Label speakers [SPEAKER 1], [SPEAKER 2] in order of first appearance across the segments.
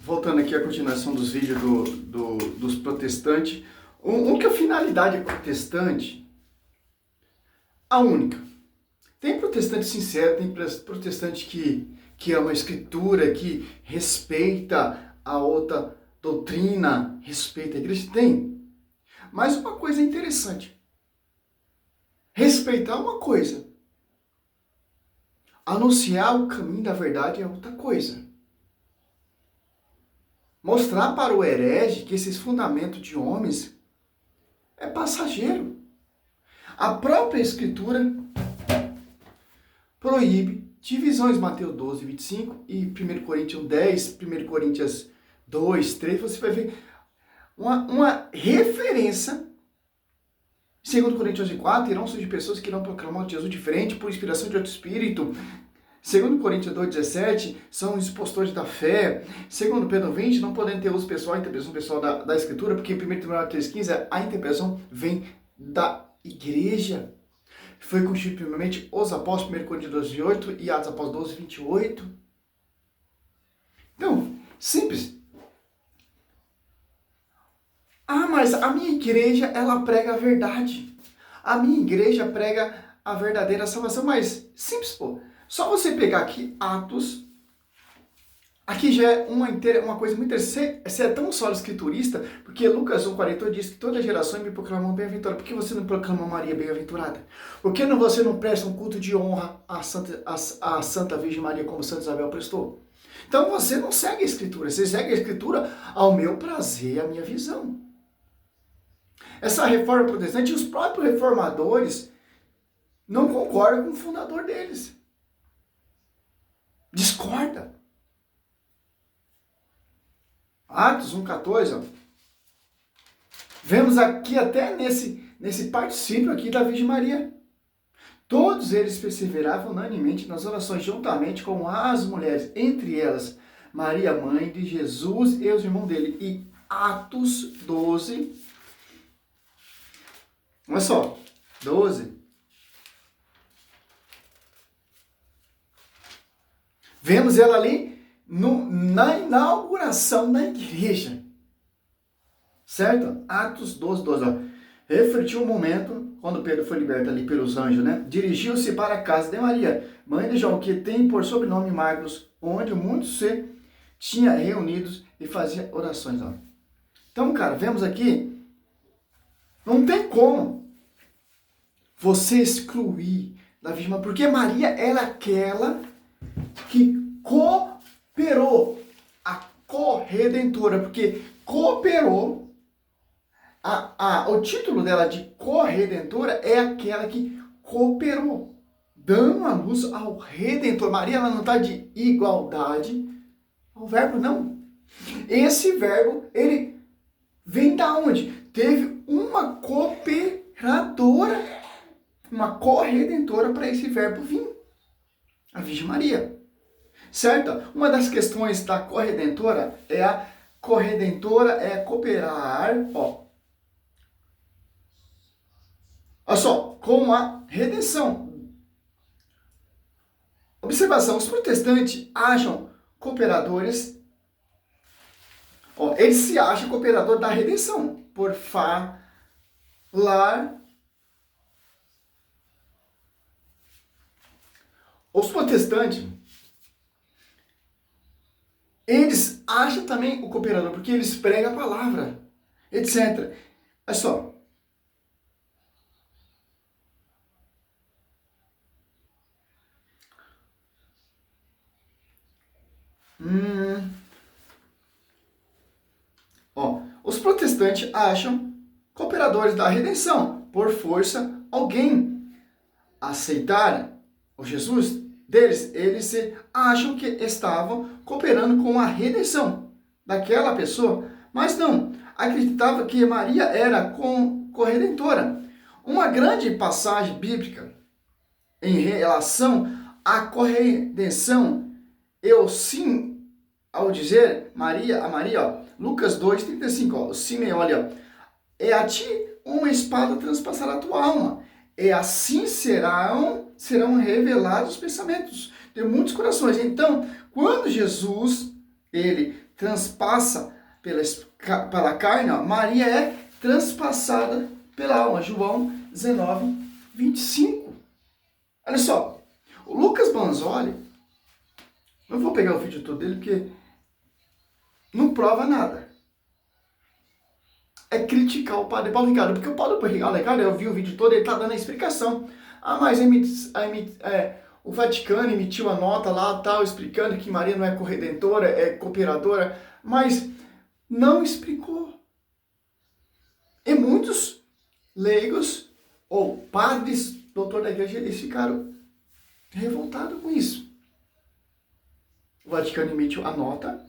[SPEAKER 1] voltando aqui à continuação dos vídeos dos protestantes, que a finalidade protestante, a única. Tem protestante sincero, tem protestante que ama a escritura, que respeita a outra doutrina, respeita a igreja, tem. Mas uma coisa interessante, respeitar uma coisa, anunciar o caminho da verdade é outra coisa. Mostrar para o herege que esses fundamentos de homens é passageiro. A própria Escritura proíbe divisões, Mateus 12, 25 e 1 Coríntios 10, 1 Coríntios 2, 3, você vai ver uma referência. 2 Coríntios 4, irão surgir pessoas que irão proclamar Jesus diferente por inspiração de outro espírito. 2 Coríntios 2,17, são os impostores da fé. 2 Pedro 20, não podem ter uso pessoal, a interpretação pessoal da Escritura, porque em 1 Timóteo 3,15, a interpretação vem da igreja. Foi constituído primeiramente os apóstolos, 1 Coríntios 12,8 e Atos Apóstolos 12, 28. Então, simples. Mas a minha igreja, ela prega a verdade. A minha igreja prega a verdadeira salvação. Mas, simples, pô. Só você pegar aqui Atos, aqui já é uma coisa muito interessante. Você é tão sólido escriturista, porque Lucas 1,48 diz que toda geração me proclamam bem-aventurada. Por que você não proclama Maria bem-aventurada? Por que você não presta um culto de honra à Santa Virgem Maria como Santa Isabel prestou? Então você não segue a Escritura, você segue a Escritura ao meu prazer, à minha visão. Essa reforma protestante, os próprios reformadores não concordam com o fundador deles. Discorda. Atos 1,14, vemos aqui até nesse particípio aqui da Virgem Maria. Todos eles perseveravam unanimemente nas orações, juntamente com as mulheres, entre elas Maria, mãe de Jesus e os irmãos dele. E Atos 12, olha só, 12. Vemos ela ali na inauguração da igreja. Certo? Atos 12, 12. Ó. Refletiu um momento, quando Pedro foi liberto ali pelos anjos, né? Dirigiu-se para a casa de Maria, mãe de João, que tem por sobrenome Marcos, onde muitos se tinha reunidos e fazia orações. Ó. Então, cara, vemos aqui, não tem como você excluir da Virgem Maria, porque Maria era aquela que cooperou, a corredentora, porque cooperou, o título dela de corredentora é aquela que cooperou, dando a luz ao Redentor. Maria, ela não está de igualdade ao verbo, não. Esse verbo, ele vem da onde? Teve uma cooperadora, uma corredentora para esse verbo vir, a Virgem Maria. Certo? Uma das questões da corredentora é a corredentora é cooperar, olha só, com a redenção. Observação, os protestantes acham cooperadores, eles se acham cooperador da redenção, por falar. Os protestantes, eles acham também o cooperador, porque eles pregam a palavra, etc. Olha só. Os protestantes acham cooperadores da redenção, por força alguém aceitar o Jesus deles, eles acham que estavam cooperando com a redenção daquela pessoa, mas não, acreditava que Maria era corredentora. Uma grande passagem bíblica em relação à corredenção, eu sim, ao dizer a Maria, Lucas 2,35, Simeão, olha, é a ti uma espada transpassará a tua alma, e assim serão revelados os pensamentos de muitos corações. Então, quando Jesus ele transpassa pela carne, ó, Maria é transpassada pela alma. João 19, 25. Olha só, o Lucas Banzoli, não vou pegar o vídeo todo dele porque não prova nada. É criticar o padre Paulo Ricardo, porque o padre Paulo Ricardo, eu vi o vídeo todo, ele tá dando a explicação. Mas o Vaticano emitiu a nota lá, tal, explicando que Maria não é corredentora, é cooperadora, mas não explicou. E muitos leigos ou padres, doutor da igreja, eles ficaram revoltados com isso. O Vaticano emitiu a nota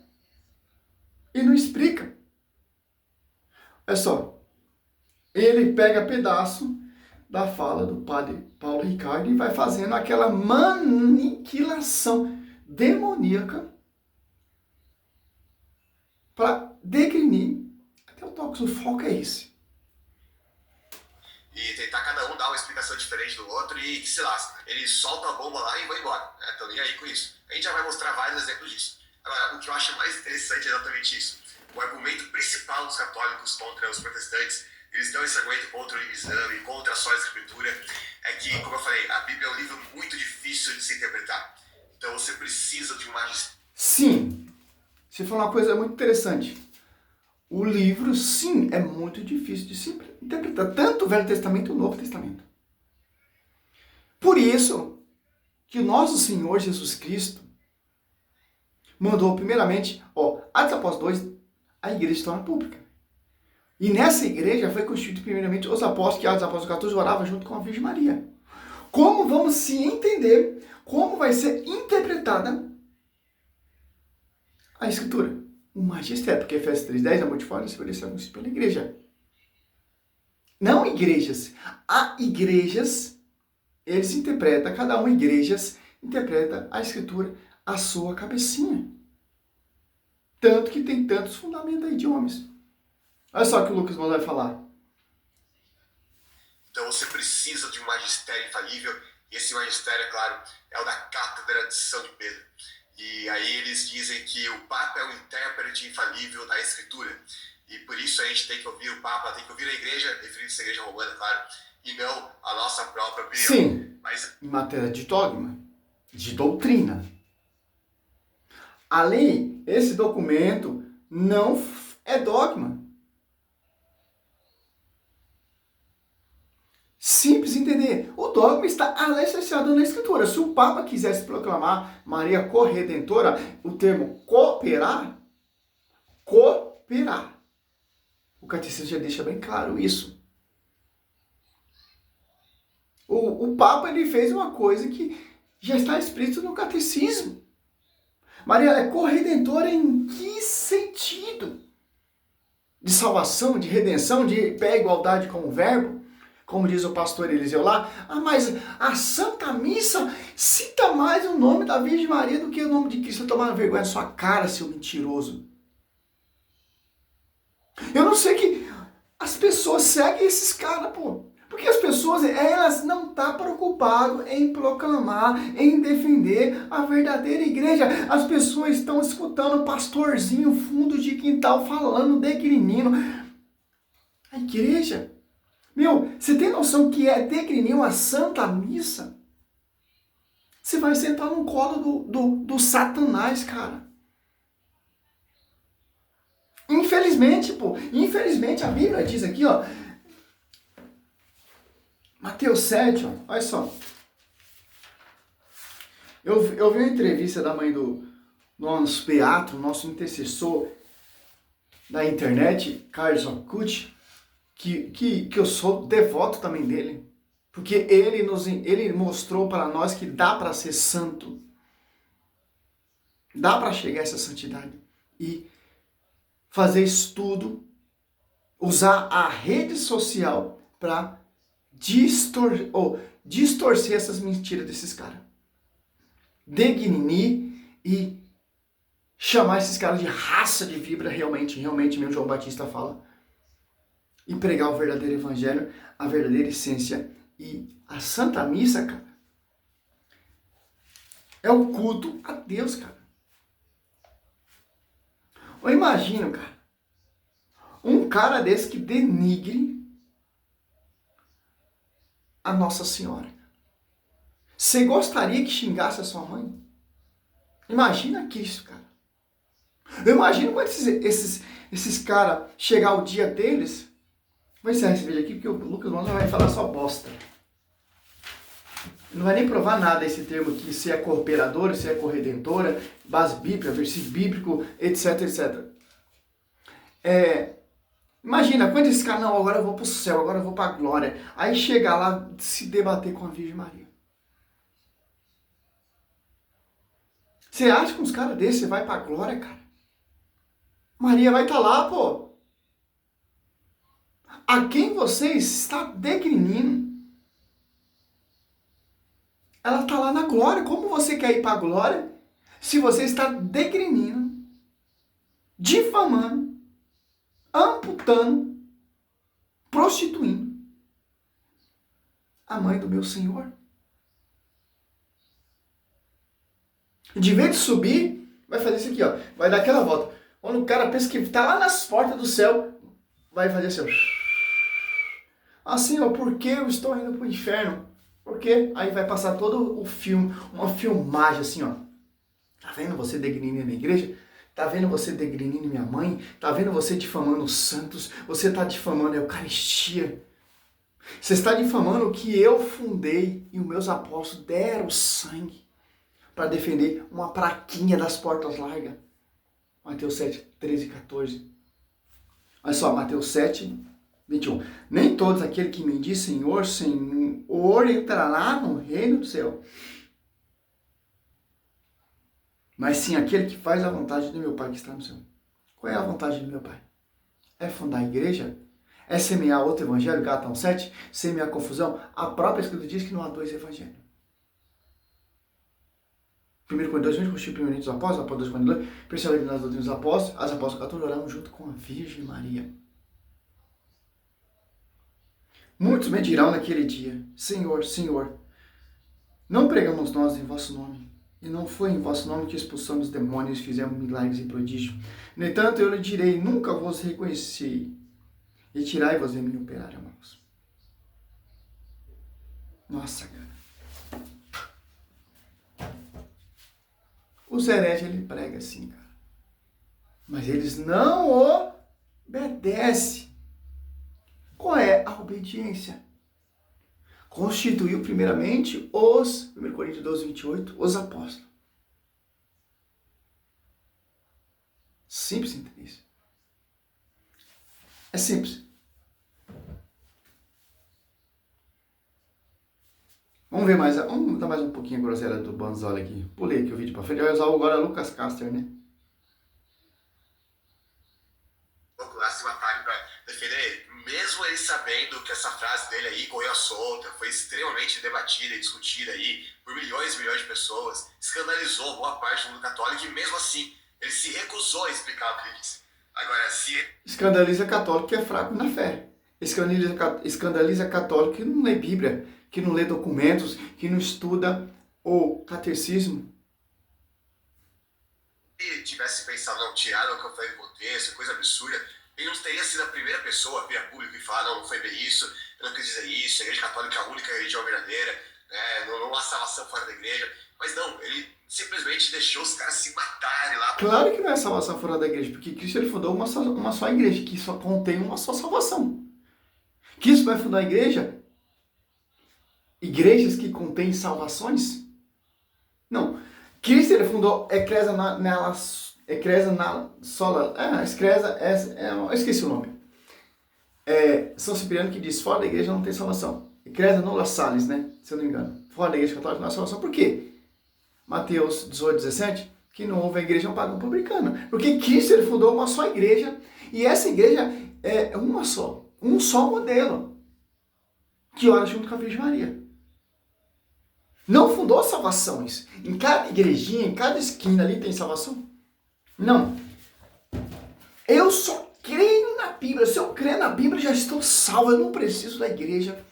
[SPEAKER 1] e não explica. Olha só, ele pega pedaço da fala do padre Paulo Ricardo e vai fazendo aquela maniquilação demoníaca para degrinir até o tóxico. O foco é esse.
[SPEAKER 2] E tentar cada um dar uma explicação diferente do outro e que se lasca. Ele solta a bomba lá e vai embora. Então nem aí com isso. A gente já vai mostrar vários exemplos disso. Agora, o que eu acho mais interessante é exatamente isso. O argumento principal dos católicos contra os protestantes, eles dão esse argumento contra o exame, contra a só escritura, é que, como eu falei, a Bíblia é um livro muito difícil de se interpretar. Então você precisa de um magistério.
[SPEAKER 1] Sim, você falou uma coisa muito interessante. O livro, sim, é muito difícil de se interpretar, tanto o Velho Testamento e o Novo Testamento. Por isso que o nosso Senhor Jesus Cristo mandou primeiramente, Atos Apóstolos 2, a igreja se torna pública. E nessa igreja foi constituído primeiramente os apóstolos, que Atos Apóstolos 14 orava junto com a Virgem Maria. Como vamos se entender, como vai ser interpretada a Escritura? O magistério, porque Efésios 3,10 é muito forte, se obedecer alguns pela igreja. Não igrejas. Há igrejas, eles interpretam, cada uma igrejas interpreta a Escritura a sua cabecinha. Tanto que tem tantos fundamentos aí de homens. Olha só o que o Lucas vai falar.
[SPEAKER 2] Então você precisa de um magistério infalível, e esse magistério, é claro, é o da Cátedra de São Pedro. E aí eles dizem que o Papa é o intérprete infalível da Escritura. E por isso a gente tem que ouvir o Papa, tem que ouvir a igreja, referindo-se à igreja romana, claro, e não a nossa própria opinião.
[SPEAKER 1] Sim, mas em matéria de dogma, de doutrina. A lei, esse documento, não é dogma. Simples entender. O dogma está alicerçado na Escritura. Se o Papa quisesse proclamar Maria corredentora, o termo cooperar. O catecismo já deixa bem claro isso. O Papa ele fez uma coisa que já está explícito no catecismo. Maria é corredentora em que sentido? De salvação, de redenção, de pé e igualdade com o verbo? Como diz o pastor Eliseu lá, mas a Santa Missa cita mais o nome da Virgem Maria do que o nome de Cristo. Tomar vergonha na sua cara, seu mentiroso. Eu não sei que as pessoas seguem esses caras, pô. Porque as pessoas, elas não estão preocupadas em proclamar, em defender a verdadeira igreja. As pessoas estão escutando o pastorzinho fundo de quintal falando, declinando. A igreja... Meu, você tem noção que é degrinir uma Santa Missa? Você vai sentar no colo do Satanás, cara. Infelizmente, a Bíblia diz aqui, Mateus 7, olha só. Eu vi uma entrevista da mãe do nosso beato, nosso intercessor da internet, Carlos Acuti, que eu sou devoto também dele, porque ele mostrou para nós que dá para ser santo, dá para chegar a essa santidade e fazer estudo, usar a rede social para distorcer essas mentiras desses caras, degrinir e chamar esses caras de raça de víbora, realmente mesmo João Batista fala. E pregar o verdadeiro evangelho, a verdadeira essência. E a Santa Missa, cara, é o culto a Deus, cara. Eu imagino, cara, um cara desse que denigre a Nossa Senhora. Você gostaria que xingasse a sua mãe? Imagina que isso, cara. Eu imagino quando esses caras chegar o dia deles. Vou encerrar esse vídeo aqui porque o Lucas Monza vai falar só bosta. Não vai nem provar nada esse termo aqui, se é cooperadora, se é corredentora, base bíblica, versículo bíblico, etc, etc. Imagina, quando esse cara, não, agora eu vou pro céu, agora eu vou pra glória. Aí chegar lá, se debater com a Virgem Maria. Você acha que uns caras desses você vai pra glória, cara? Maria vai estar lá, pô. A quem você está degrinindo? Ela está lá na glória. Como você quer ir para a glória se você está degrinindo, difamando, amputando, prostituindo a mãe do meu Senhor? De vez de subir, vai fazer isso aqui, ó. Vai dar aquela volta. Quando o cara pensa que está lá nas portas do céu, vai fazer assim, ó. Assim, ó, por que eu estou indo para o inferno? Porque aí vai passar todo o filme, uma filmagem assim, ó. Tá vendo você degrinindo na igreja? Tá vendo você degrinindo minha mãe? Tá vendo você difamando os santos? Você tá difamando a Eucaristia? Você está difamando o que eu fundei e os meus apóstolos deram sangue para defender uma praquinha das portas largas. Mateus 7, 13 e 14. Olha só, Mateus 7, 21. Nem todos aquele que me diz Senhor, Senhor entrará no reino do céu, mas sim aquele que faz a vontade do meu Pai que está no céu. Qual é a vontade do meu Pai? É fundar a igreja? É semear outro evangelho, Gálatas 7? Semear confusão? A própria Escritura diz que não há dois evangelhos. 1 Coríntios 2, constitui primeiro dos apóstolos, apóstolos 2, 42, perseverar nas doutrinas dos apóstolos, as apóstolos 14 oraram junto com a Virgem Maria. Muitos me dirão naquele dia, Senhor, Senhor, não pregamos nós em vosso nome, e não foi em vosso nome que expulsamos demônios e fizemos milagres e prodígios. No entanto, eu lhe direi, nunca vos reconheci, e tirai-vos de mim operário, irmãos. Nossa, cara. Os hereges, ele prega assim, cara. Mas eles não obedecem. Qual é a obediência? Constituiu primeiramente 1 Coríntios 12, 28, os apóstolos. Simples entender isso. É simples. Vamos ver mais, vamos dar mais um pouquinho a groselha do Banzola aqui. Pulei aqui o vídeo para frente, vai usar agora Lucas Caster, né?
[SPEAKER 2] Lá se matarem para defender ele. Mesmo ele sabendo que essa frase dele aí correu solta, foi extremamente debatida e discutida aí por milhões e milhões de pessoas, escandalizou boa parte do mundo católico e mesmo assim ele se recusou a explicar o que ele disse. Agora, se...
[SPEAKER 1] Escandaliza católico que é fraco na fé. Escandaliza católico que não lê Bíblia, que não lê documentos, que não estuda o catecismo.
[SPEAKER 2] Se ele tivesse pensado, não, tiraram o que eu falei do contexto, coisa absurda, ele não teria sido a primeira pessoa a vir a público e falar, não foi bem isso, eu não quis dizer isso, a igreja católica é a única religião verdadeira, não há salvação fora da igreja. Mas não, ele simplesmente deixou os caras se matarem lá.
[SPEAKER 1] Claro que não é salvação fora da igreja, porque Cristo ele fundou uma só igreja, que só contém uma só salvação. Cristo vai fundar a igreja? Igrejas que contêm salvações? Não. Cristo ele fundou Eclésia eu esqueci o nome. São Cipriano que diz, fora da igreja não tem salvação. Eclésia Nulla Sallis, né? Se eu não me engano. Fora da igreja católica não há salvação. Por quê? Mateus 18, 17, que não houve a igreja pagã publicana. Porque Cristo ele fundou uma só igreja, e essa igreja é uma só, um só modelo, que ora junto com a Virgem Maria. Não fundou salvações. Em cada igrejinha, em cada esquina ali tem salvação. Não. Eu só creio na Bíblia. Se eu crer na Bíblia, já estou salvo. Eu não preciso da igreja.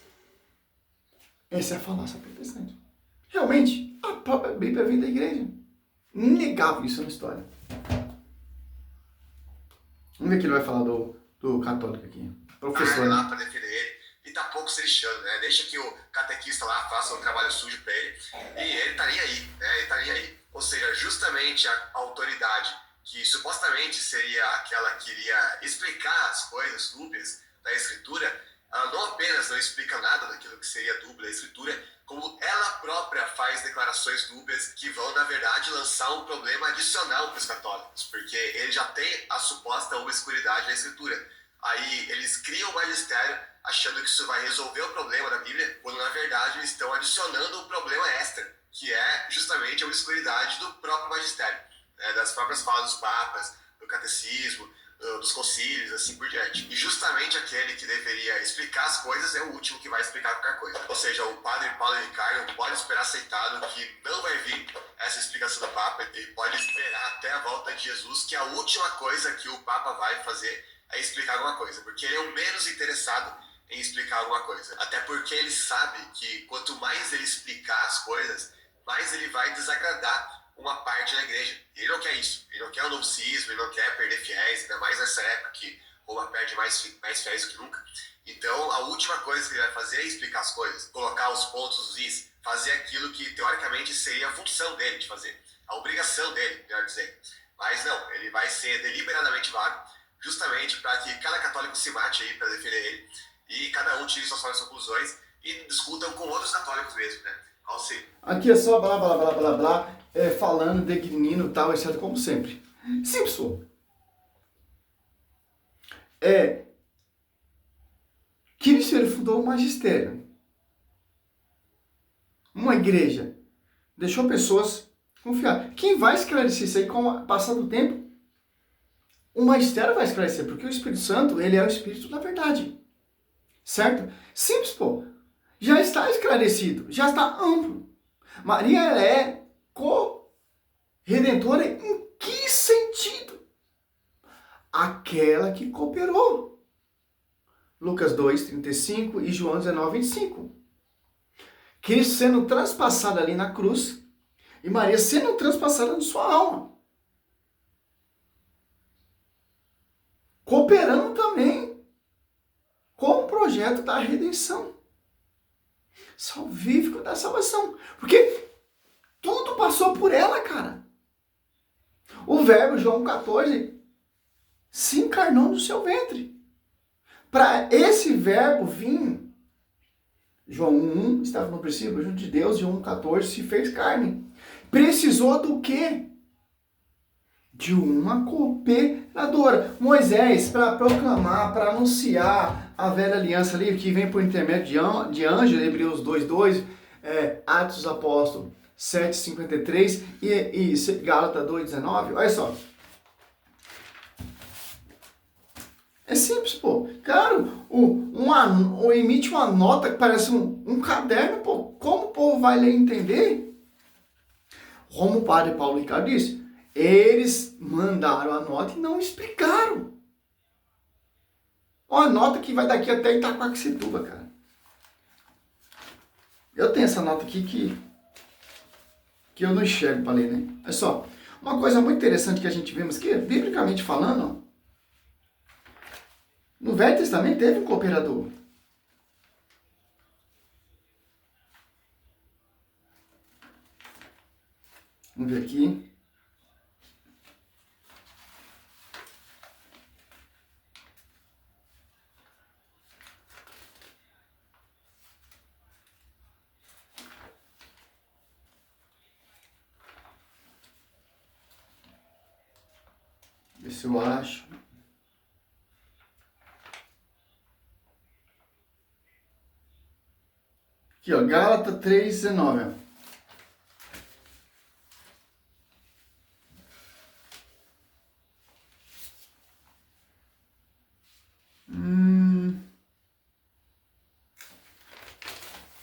[SPEAKER 1] Essa é a falácia protestante. Realmente, a própria Bíblia vem da igreja. Inegável isso na história. Vamos ver o que ele vai falar do católico aqui. Professor,
[SPEAKER 2] lá
[SPEAKER 1] né?
[SPEAKER 2] para defender ele. E tá pouco se lixando, né? Deixa que o catequista lá faça um trabalho sujo para ele. E ele tá nem aí, né? Ele tá nem aí. Ou seja, justamente a autoridade que supostamente seria aquela que iria explicar as coisas dúbias da Escritura, ela não apenas não explica nada daquilo que seria dúbio da Escritura, como ela própria faz declarações dúbias que vão, na verdade, lançar um problema adicional para os católicos, porque ele já tem a suposta obscuridade da Escritura. Aí eles criam o magistério achando que isso vai resolver o problema da Bíblia, quando, na verdade, eles estão adicionando um problema extra, que é justamente a obscuridade do próprio magistério, né, das próprias falas dos papas, do catecismo, dos concílios, assim por diante. E justamente aquele que deveria explicar as coisas é o último que vai explicar qualquer coisa. Ou seja, o padre Paulo Ricardo pode esperar aceitado que não vai vir essa explicação do Papa, ele pode esperar até a volta de Jesus, que a última coisa que o Papa vai fazer é explicar alguma coisa, porque ele é o menos interessado em explicar alguma coisa. Até porque ele sabe que quanto mais ele explicar as coisas, mais ele vai desagradar uma parte da igreja. Ele não quer isso. Ele não quer o novicismo, ele não quer perder fiéis, ainda mais nessa época que Roma perde mais fiéis do que nunca. Então, a última coisa que ele vai fazer é explicar as coisas, colocar os pontos nos is, fazer aquilo que, teoricamente, seria a função dele de fazer, a obrigação dele, melhor dizer. Mas não, ele vai ser deliberadamente vago, justamente para que cada católico se mate aí para defender ele, e cada um tire suas próprias conclusões e discutam com outros católicos mesmo, né? Qual seria?
[SPEAKER 1] Aqui é só blá, blá, blá, blá, blá, falando, declinando, tal, etc, como sempre. Simpson. Cristo, ele fundou o magistério. Uma igreja. Deixou pessoas confiar. Quem vai esclarecer isso aí com o passar do tempo? O magistério vai esclarecer, porque o Espírito Santo, ele é o Espírito da verdade. Certo? Simples, pô. Já está esclarecido, já está amplo. Maria, ela é co-redentora em que sentido? Aquela que cooperou. Lucas 2, 35 e João 19, 25. Cristo sendo transpassado ali na cruz e Maria sendo transpassada na sua alma. Cooperando também com o projeto da redenção. Salvífico da salvação. Porque tudo passou por ela, cara. O verbo, João 14, se encarnou no seu ventre. Para esse verbo vir, João 1 estava no princípio junto de Deus, João 14 se fez carne. Precisou do quê? De uma cooperadora. Moisés, para proclamar, para anunciar a velha aliança ali, que vem por intermédio de anjos, Hebreus 2:2, Atos dos Apóstolos 7:53 e Gálatas 2:19. Olha só. É simples, pô. Claro, emite uma nota que parece um caderno, pô. Como o povo vai ler e entender? Como o padre Paulo Ricardo disse, eles mandaram a nota e não explicaram. Ó, a nota que vai daqui até Itaquaquecetuba, cara. Eu tenho essa nota aqui que eu não enxergo para ler, né? Olha só, uma coisa muito interessante que a gente vemos aqui, biblicamente falando, ó, no Velho Testamento teve um cooperador. Vamos ver aqui. Ver se eu acho. Aqui, ó, Gálatas 3:19.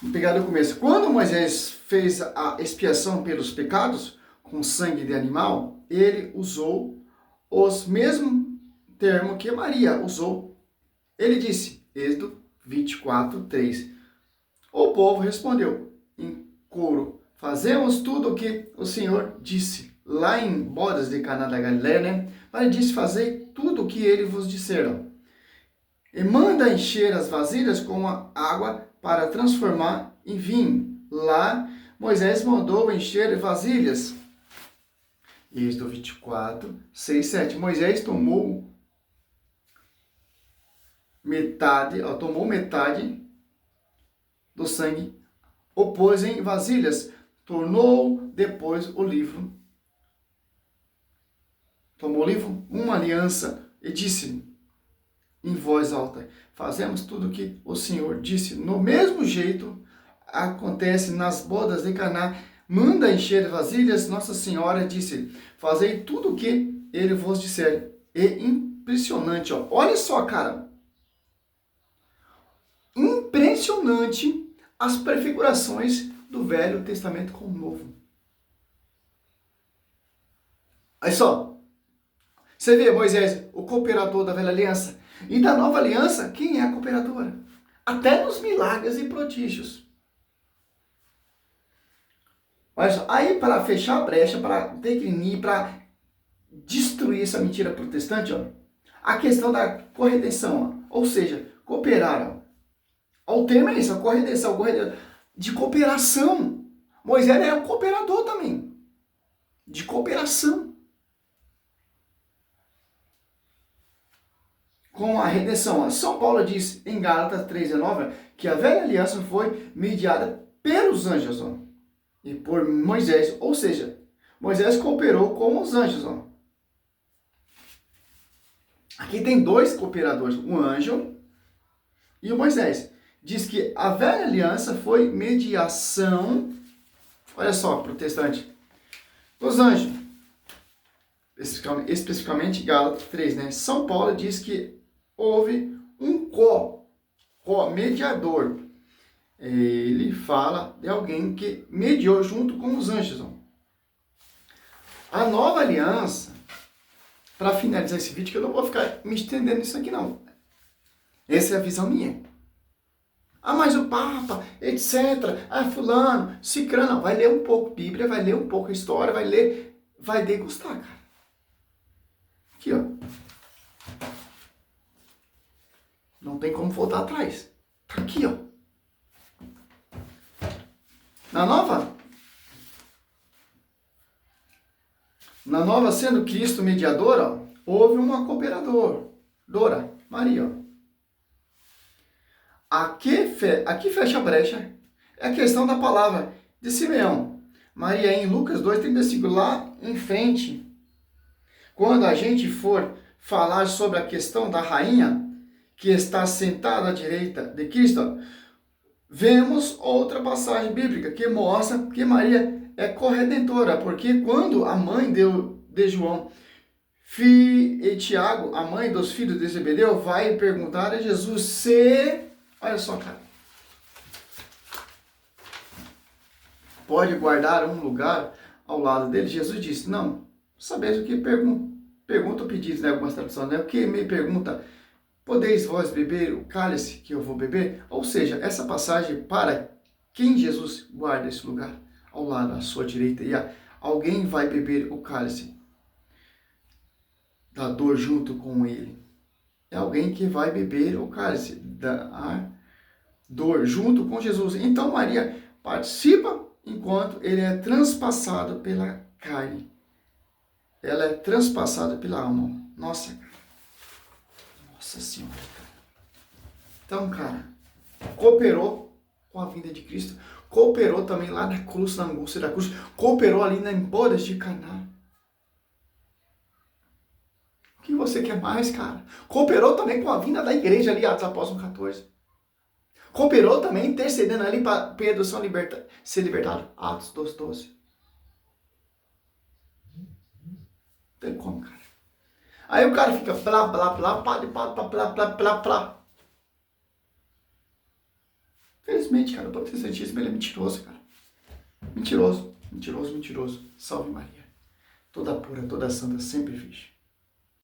[SPEAKER 1] Vou pegar do começo. Quando Moisés fez a expiação pelos pecados com sangue de animal, ele usou os mesmos termos que Maria usou. Ele disse, Êxodo 24:3. O povo respondeu em coro, fazemos tudo o que o Senhor disse. Lá em Bodas de Caná da Galileia, né? Mas ele disse, fazer tudo tudo o que ele vos disser. Ó. E manda encher as vasilhas com a água para transformar em vinho. Lá, Moisés mandou encher vasilhas. Êxodo 24, 6, 7. Moisés tomou metade do sangue, o pôs em vasilhas, tornou depois o livro. Tomou o livro, uma aliança, e disse em voz alta: fazemos tudo o que o Senhor disse. No mesmo jeito acontece nas bodas de Caná. Manda encher vasilhas, Nossa Senhora disse: fazei tudo o que ele vos disser. E impressionante, ó. Olha só, cara. Impressionante as prefigurações do Velho Testamento com o Novo. Aí só, você vê Moisés, o cooperador da Velha Aliança, e da Nova Aliança, quem é a cooperadora? Até nos milagres e prodígios. Olha só, aí para fechar a brecha, para degrinir, para destruir essa mentira protestante, ó, a questão da corredenção, ó, ou seja, cooperar. Ó. O tema é isso, a corredenção, de cooperação. Moisés é um cooperador também, de cooperação com a redenção. Ó. São Paulo diz em Gálatas 3,19 que a velha aliança foi mediada pelos anjos, ó, e por Moisés, ou seja, Moisés cooperou com os anjos. Ó. Aqui tem dois cooperadores, um anjo e o Moisés. Diz que a velha aliança foi mediação, olha só, protestante, dos anjos. Especificamente Gálatas 3, né? São Paulo diz que houve um mediador. Ele fala de alguém que mediou junto com os anjos. Ó. A nova aliança, para finalizar esse vídeo, que eu não vou ficar me estendendo nisso aqui não. Essa é a visão minha. Ah, mas o Papa, etc. Ah, fulano, cicrano. Vai ler um pouco Bíblia, vai ler um pouco a história, vai degustar, cara. Aqui, ó. Não tem como voltar atrás. Tá aqui, ó. Na nova, sendo Cristo mediador, ó, houve uma cooperadora, Maria. Ó. Aqui fecha a brecha é a questão da palavra de Simeão. Maria, em Lucas 2,35, lá em frente, quando a gente for falar sobre a questão da rainha que está sentada à direita de Cristo, ó, vemos outra passagem bíblica que mostra que Maria é corredentora, porque quando a mãe de João e Tiago, a mãe dos filhos de Zebedeu, vai perguntar a Jesus se... Olha só, cara. Pode guardar um lugar ao lado dele? Jesus disse, não. Sabeis o que pergunta ou pedis, né? Algumas traduções, né? O que me pergunta, podeis vós beber o cálice que eu vou beber? Ou seja, essa passagem para quem Jesus guarda esse lugar ao lado, à sua direita, e alguém vai beber o cálice da dor junto com ele. É alguém que vai beber o cálice da dor junto com Jesus. Então Maria participa enquanto ele é transpassado pela carne. Ela é transpassada pela alma. Nossa Senhora. Então, cara, cooperou com a vinda de Cristo. Cooperou também lá na cruz, na angústia da cruz. Cooperou ali nas bodas de Caná. O que você quer mais, cara? Cooperou também com a vinda da igreja ali, Atos Apóstolos 14. Cooperou também intercedendo ali para Pedro ser libertado. Atos 2:12. Não tem como, cara. Aí o cara fica blá, blá, blá, blá, blá, blá, blá, blá, blá. Felizmente, cara, o protestantismo ele é mentiroso, cara. Mentiroso. Salve Maria. Toda pura, toda santa, sempre virgem.